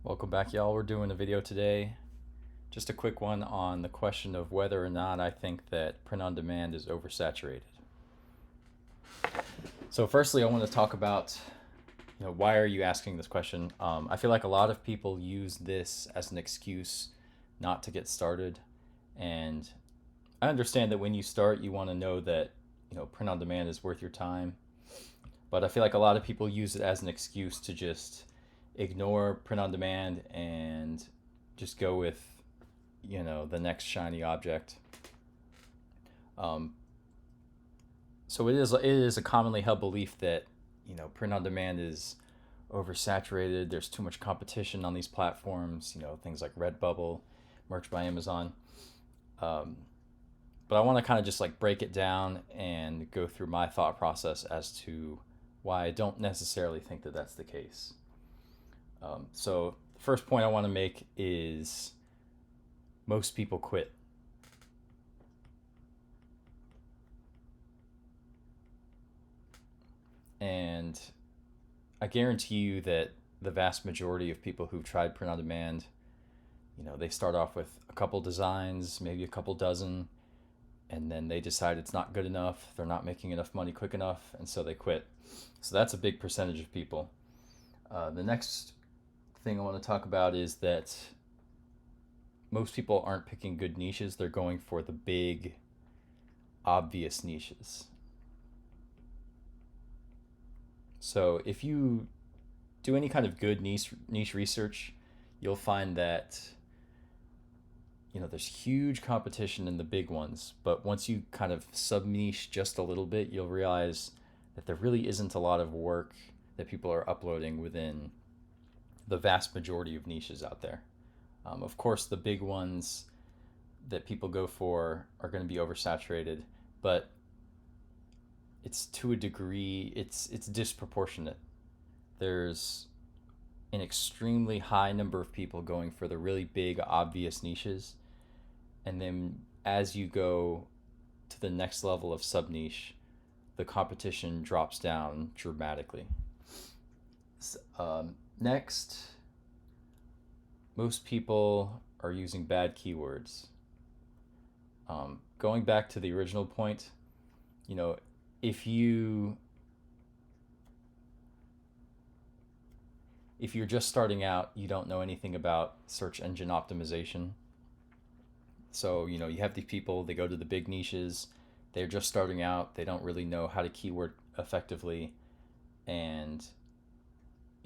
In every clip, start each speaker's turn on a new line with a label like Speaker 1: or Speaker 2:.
Speaker 1: Welcome back, y'all. We're doing a video today. Just a quick one on the question of whether or not I think that print on demand is oversaturated. So firstly, I want to talk about, why are you asking this question? I feel like a lot of people use this as an excuse not to get started. And I understand that when you start, you want to know that, print on demand is worth your time. But I feel like a lot of people use it as an excuse to just ignore print on demand and just go with the next shiny object. So it is a commonly held belief that print on demand is oversaturated. There's too much competition on these platforms. Things like Redbubble, Merch by Amazon. But I want to kind of just like break it down and go through my thought process as to why I don't necessarily think that that's the case. So the first point I want to make is most people quit. And I guarantee you that the vast majority of people who've tried print on demand, they start off with a couple designs, maybe a couple dozen, and then they decide it's not good enough, they're not making enough money quick enough, and so they quit. So that's a big percentage of people. The next thing I want to talk about is that most people aren't picking good niches, they're going for the big, obvious niches. So if you do any kind of good niche research, you'll find that there's huge competition in the big ones, but once you kind of sub niche just a little bit, you'll realize that there really isn't a lot of work that people are uploading within the vast majority of niches out there. Of course, the big ones that people go for are going to be oversaturated, but it's to a degree, it's disproportionate. There's an extremely high number of people going for the really big, obvious niches, and then as you go to the next level of sub niche, the competition drops down dramatically. Next, most people are using bad keywords. Going back to the original point, if you're just starting out, you don't know anything about search engine optimization. So, you have these people, they go to the big niches, they're just starting out, they don't really know how to keyword effectively, and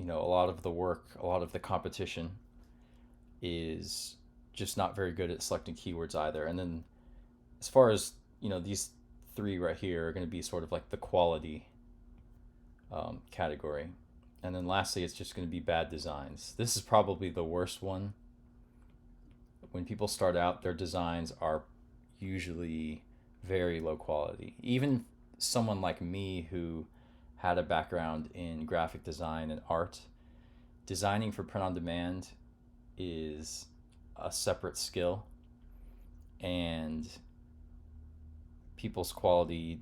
Speaker 1: a lot of the work, a lot of the competition is just not very good at selecting keywords either. And then as far as, these three right here are going to be sort of like the quality category. And then lastly, it's just going to be bad designs. This is probably the worst one. When people start out, their designs are usually very low quality. Even someone like me who had a background in graphic design and art, designing for print on demand is a separate skill, and people's quality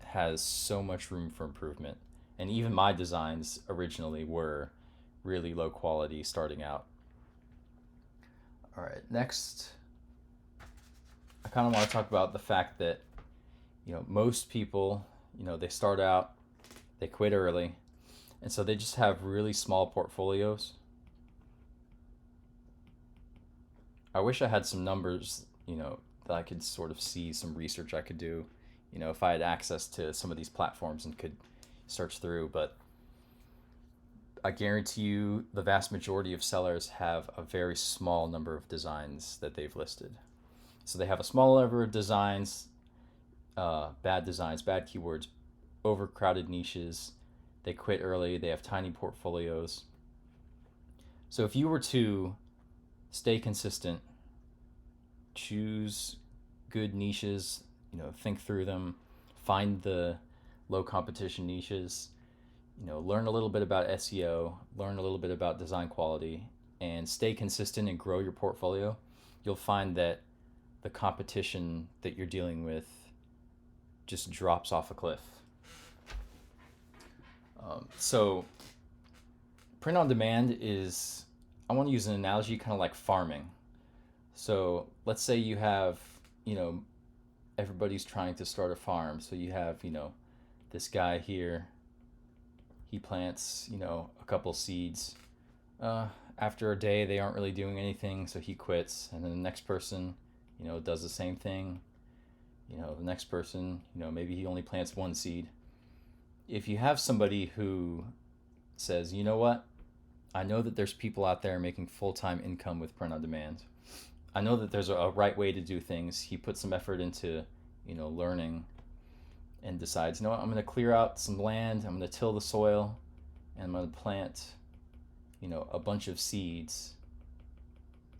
Speaker 1: has so much room for improvement. And even my designs originally were really low quality starting out. All right, next, I kind of want to talk about the fact that, most people, they start out, they quit early, and so they just have really small portfolios. I wish I had some numbers, that I could sort of see some research I could do, if I had access to some of these platforms and could search through, but I guarantee you the vast majority of sellers have a very small number of designs that they've listed. So they have a small number of designs, bad keywords, overcrowded niches. They quit early. They have tiny portfolios. So if you were to stay consistent, choose good niches, think through them, find the low competition niches, learn a little bit about SEO, learn a little bit about design quality, and stay consistent and grow your portfolio, you'll find that the competition that you're dealing with just drops off a cliff. So print on demand is I want to use an analogy kind of like farming. So let's say you have, you know, everybody's trying to start a farm. So you have, this guy here, he plants, a couple seeds. Uh, After a day, they aren't really doing anything, so he quits. And then the next person, does the same thing. The next person, maybe he only plants one seed. If you have somebody who says, you know what, I know that there's people out there making full-time income with print on demand. I know that there's a right way to do things. He puts some effort into, learning, and decides, you know what, I'm going to clear out some land, I'm going to till the soil, and I'm going to plant, a bunch of seeds.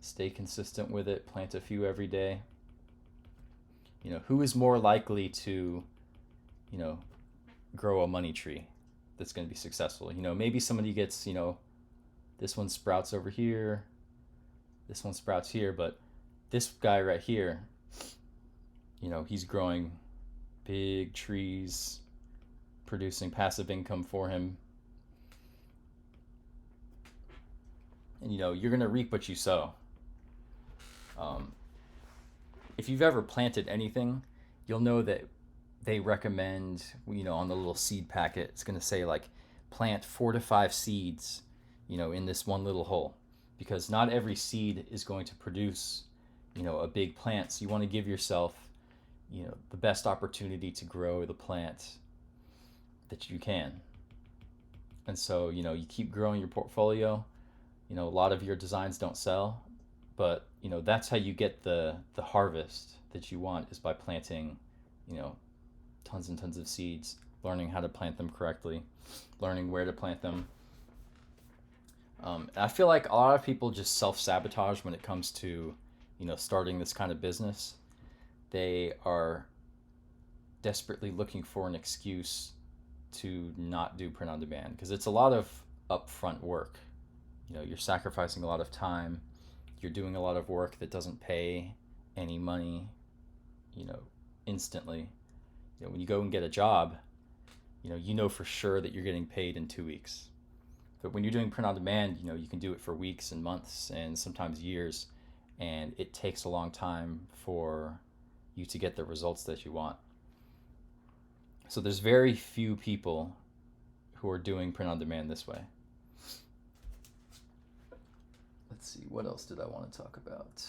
Speaker 1: Stay consistent with it, plant a few every day. Who is more likely to, grow a money tree that's going to be successful? Maybe somebody gets, this one sprouts over here, this one sprouts here, but this guy right here, he's growing big trees, producing passive income for him. And you're going to reap what you sow. If you've ever planted anything, you'll know that they recommend, on the little seed packet, it's going to say like plant 4 to 5 seeds, in this one little hole, because not every seed is going to produce, a big plant. So you want to give yourself, the best opportunity to grow the plant that you can. And so, you keep growing your portfolio. A lot of your designs don't sell, but that's how you get the harvest that you want, is by planting, tons and tons of seeds, learning how to plant them correctly, learning where to plant them. I feel like a lot of people just self-sabotage when it comes to, starting this kind of business. They are desperately looking for an excuse to not do print on demand, because it's a lot of upfront work. You're sacrificing a lot of time. You're doing a lot of work that doesn't pay any money, instantly. When you go and get a job, you know for sure that you're getting paid in 2 weeks. But when you're doing print on demand, you can do it for weeks and months and sometimes years, and it takes a long time for you to get the results that you want. So there's very few people who are doing print on demand this way. Let's see, what else did I want to talk about?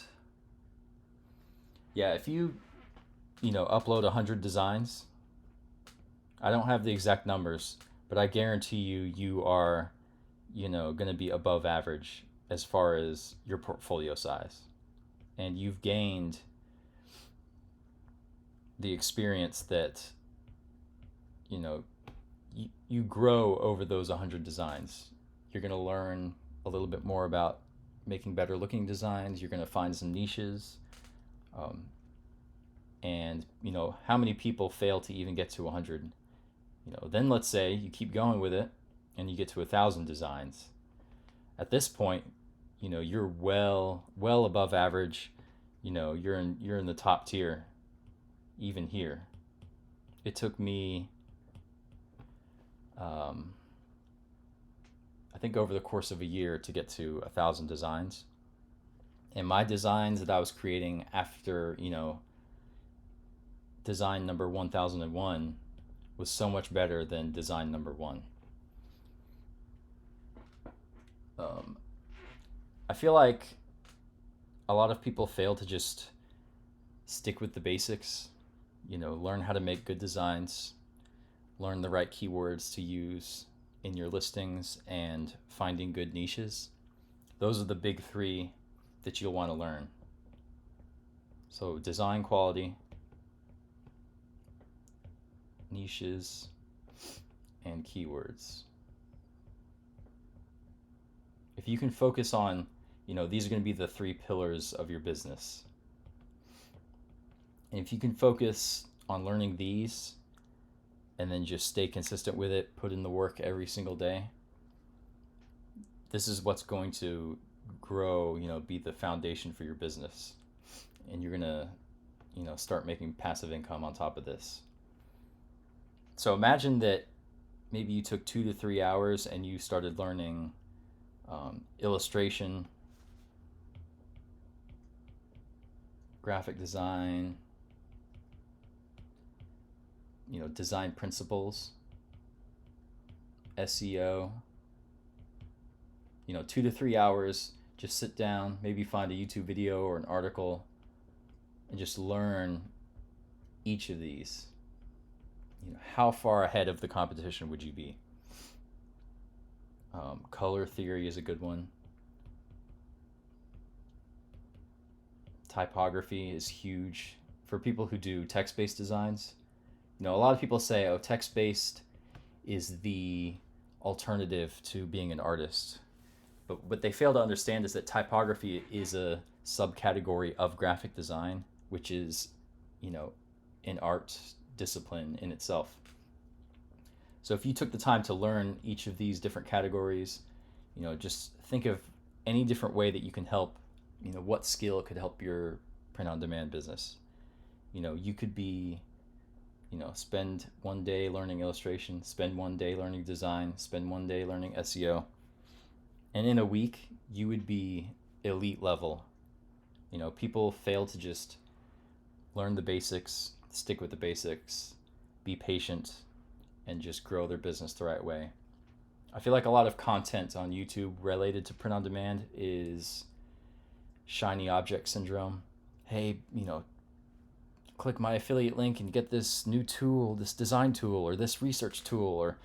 Speaker 1: Yeah, if you upload 100 designs, I don't have the exact numbers, but I guarantee you are, going to be above average as far as your portfolio size. And you've gained the experience that, you grow over those 100 designs. You're going to learn a little bit more about making better looking designs. You're going to find some niches. And, how many people fail to even get to 100? Then let's say you keep going with it and you get to 1,000 designs. At this point, you're well above average. You're in the top tier, even here. It took me, I think over the course of a year, to get to 1,000 designs. And my designs that I was creating after, design number 1001 was so much better than design number 1. I feel like a lot of people fail to just stick with the basics, learn how to make good designs, learn the right keywords to use in your listings, and finding good niches. Those are the big 3 that you'll want to learn. So design quality, niches, and keywords. If you can focus on, these are going to be the 3 pillars of your business. And if you can focus on learning these and then just stay consistent with it, put in the work every single day, this is what's going to grow, be the foundation for your business. And you're going to, start making passive income on top of this. So imagine that maybe you took 2 to 3 hours and you started learning illustration, graphic design, design principles, SEO, 2 to 3 hours. Just sit down, maybe find a YouTube video or an article, and just learn each of these. How far ahead of the competition would you be? Color theory is a good one. Typography is huge for people who do text-based designs. A lot of people say, oh, text-based is the alternative to being an artist. But what they fail to understand is that typography is a subcategory of graphic design, which is, an art discipline in itself. So if you took the time to learn each of these different categories, just think of any different way that you can help, what skill could help your print-on-demand business. You could be, spend one day learning illustration, spend one day learning design, spend one day learning SEO. And in a week, you would be elite level. People fail to just learn the basics, stick with the basics, be patient, and just grow their business the right way. I feel like a lot of content on YouTube related to print on demand is shiny object syndrome. Hey, click my affiliate link and get this new tool, this design tool, or this research tool, or,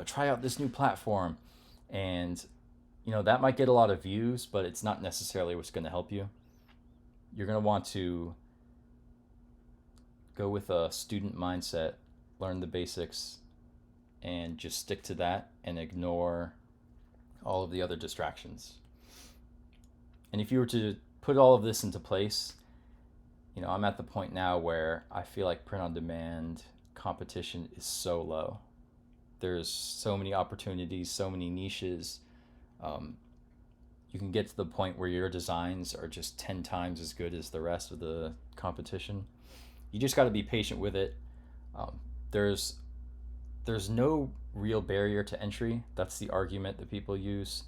Speaker 1: try out this new platform. And, that might get a lot of views, but it's not necessarily what's going to help you. You're going to want to go with a student mindset, learn the basics, and just stick to that and ignore all of the other distractions. And if you were to put all of this into place, I'm at the point now where I feel like print-on-demand competition is so low. There's so many opportunities, so many niches. You can get to the point where your designs are just 10 times as good as the rest of the competition. You just got to be patient with it. There's no real barrier to entry. That's the argument that people use.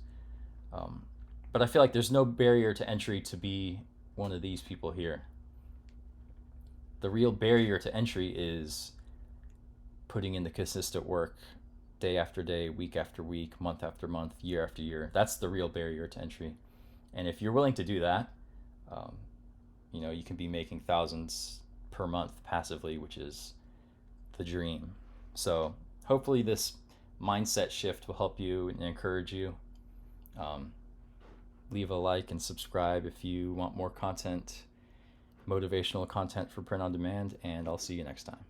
Speaker 1: But I feel like there's no barrier to entry to be one of these people here. The real barrier to entry is putting in the consistent work day after day, week after week, month after month, year after year. That's the real barrier to entry. And if you're willing to do that, you can be making thousands per month passively, which is the dream. So hopefully this mindset shift will help you and encourage you. Leave a like and subscribe if you want more content, motivational content for print on demand, and I'll see you next time.